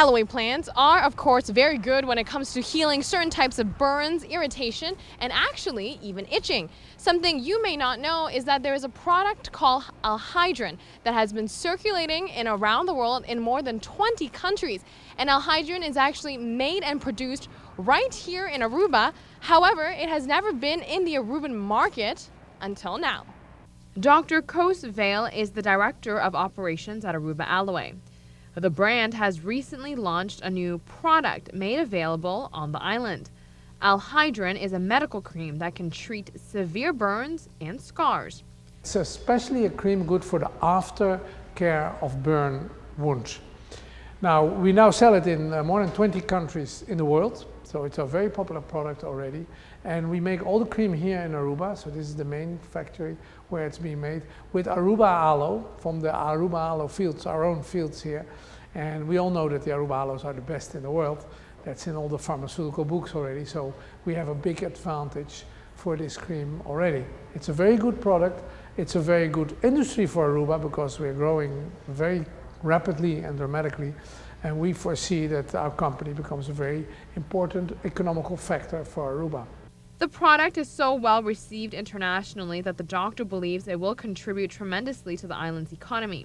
Aloe plants are, of course, very good when it comes to healing certain types of burns, irritation, and actually even itching. Something you may not know is that there is a product called Alhydrin that has been circulating around the world in more than 20 countries. And Alhydrin is actually made and produced right here in Aruba. However, it has never been in the Aruban market until now. Dr. Koos Vale is the Director of Operations at Aruba Aloe. The brand has recently launched a new product made available on the island. Alhydrin is a medical cream that can treat severe burns and scars. It's especially a cream good for the aftercare of burn wounds. Now, we now sell it in more than 20 countries in the world, so it's a very popular product already. And we make all the cream here in Aruba, so this is the main factory where it's being made, with Aruba aloe from the Aruba aloe fields, our own fields here. And we all know that the Aruba aloes are the best in the world. That's in all the pharmaceutical books already, so we have a big advantage for this cream already. It's a very good product. It's a very good industry for Aruba because we're growing very rapidly and dramatically, and we foresee that our company becomes a very important economical factor for Aruba. The product is so well received internationally that the doctor believes it will contribute tremendously to the island's economy.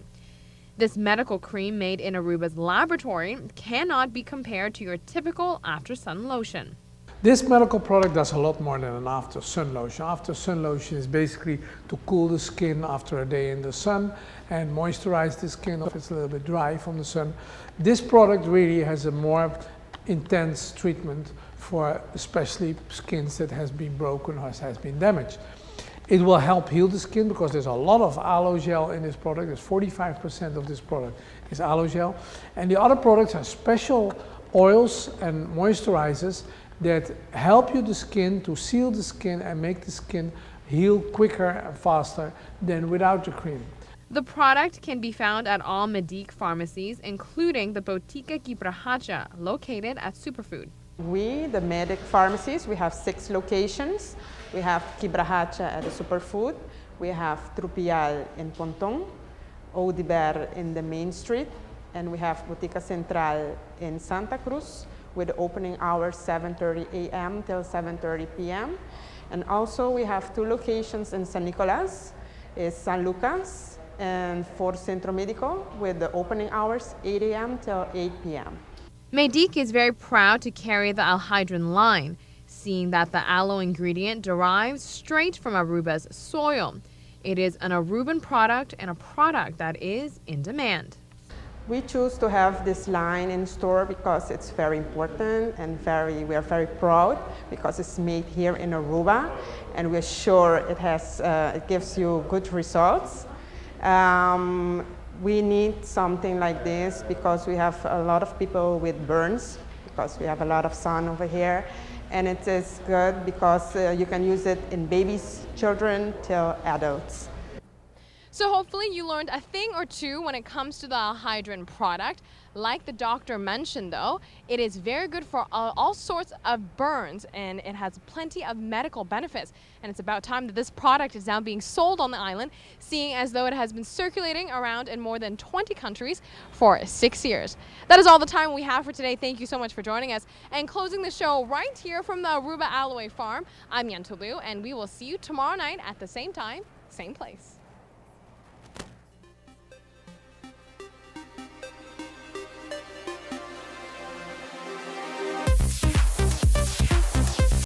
This medical cream made in Aruba's laboratory cannot be compared to your typical after-sun lotion. This medical product does a lot more than an after-sun lotion. After-sun lotion is basically to cool the skin after a day in the sun and moisturize the skin if it's a little bit dry from the sun. This product really has a more intense treatment for especially skins that has been broken or has been damaged. It will help heal the skin because there's a lot of aloe gel in this product. There's 45% of this product is aloe gel. And the other products are special oils and moisturizers that help you the skin to seal the skin and make the skin heal quicker and faster than without the cream. The product can be found at all Medic pharmacies, including the Botica Gibrahacha, located at Superfood. We, the Medic pharmacies, we have 6 locations. We have Gibrahacha at the Superfood. We have Trupial in Pontong, Oudiber in the Main Street, and we have Botica Central in Santa Cruz with the opening hours 7:30 a.m. till 7:30 p.m. And also we have 2 locations in San Nicolas, San Lucas, and Fort Centro Medico with the opening hours 8 a.m. till 8 p.m. Medic is very proud to carry the Alhydrin line, seeing that the aloe ingredient derives straight from Aruba's soil. It is an Aruban product and a product that is in demand. We choose to have this line in store because it's very important and we are very proud because it's made here in Aruba, and we're sure it gives you good results. We need something like this because we have a lot of people with burns, because we have a lot of sun over here, and it is good because you can use it in babies, children, till adults. So hopefully you learned a thing or two when it comes to the Alhydrin product. Like the doctor mentioned though, it is very good for all sorts of burns, and it has plenty of medical benefits. And it's about time that this product is now being sold on the island, seeing as though it has been circulating around in more than 20 countries for 6 years. That is all the time we have for today. Thank you so much for joining us. And closing the show right here from the Aruba Aloe Farm, I'm Yantulu, and we will see you tomorrow night at the same time, same place.